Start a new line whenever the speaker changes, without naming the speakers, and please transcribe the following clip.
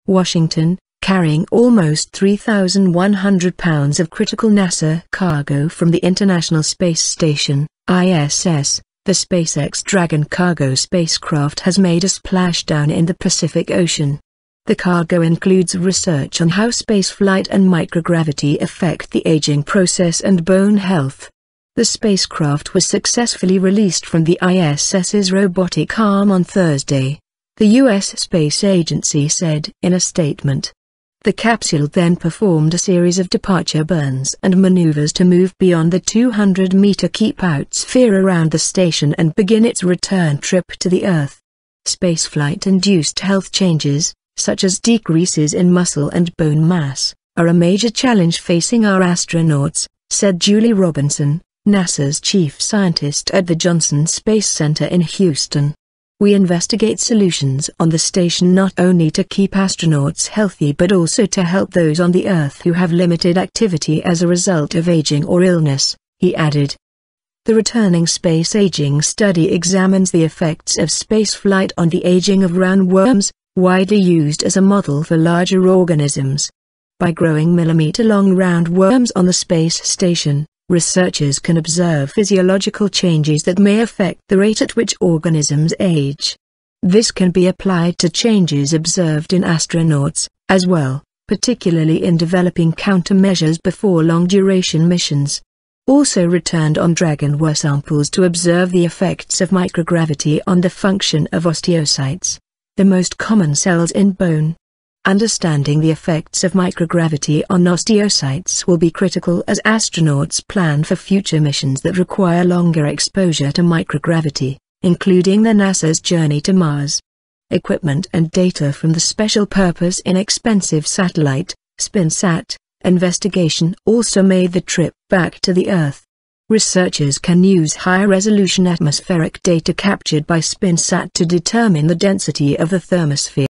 Washington, carrying almost 3,100 pounds of critical NASA cargo from the International Space Station, ISS. The SpaceX Dragon cargo spacecraft has made a splashdown in the Pacific Ocean. The cargo includes research on how spaceflight and microgravity affect the aging process and bone health. The spacecraft was successfully released from the ISS's robotic arm on Thursday, the U.S. Space Agency said in a statement. The capsule then performed a series of departure burns and maneuvers to move beyond the 200-meter keep-out sphere around the station and begin its return trip to the Earth. Spaceflight-induced health changes, such as decreases in muscle and bone mass, are a major challenge facing our astronauts, said Julie Robinson, NASA's chief scientist at the Johnson Space Center in Houston. We investigate solutions on the station not only to keep astronauts healthy but also to help those on the Earth who have limited activity as a result of aging or illness, he added. The Returning Space Aging study examines the effects of spaceflight on the aging of roundworms, widely used as a model for larger organisms. By growing millimeter-long roundworms on the space station, researchers can observe physiological changes that may affect the rate at which organisms age. This can be applied to changes observed in astronauts, as well, particularly in developing countermeasures before long-duration missions. Also returned on Dragon were samples to observe the effects of microgravity on the function of osteocytes, the most common cells in bone. Understanding the effects of microgravity on osteocytes will be critical as astronauts plan for future missions that require longer exposure to microgravity, including the NASA's journey to Mars. Equipment and data from the Special Purpose Inexpensive Satellite, SpinSat, investigation also made the trip back to the Earth. Researchers can use high-resolution atmospheric data captured by SpinSat to determine the density of the thermosphere.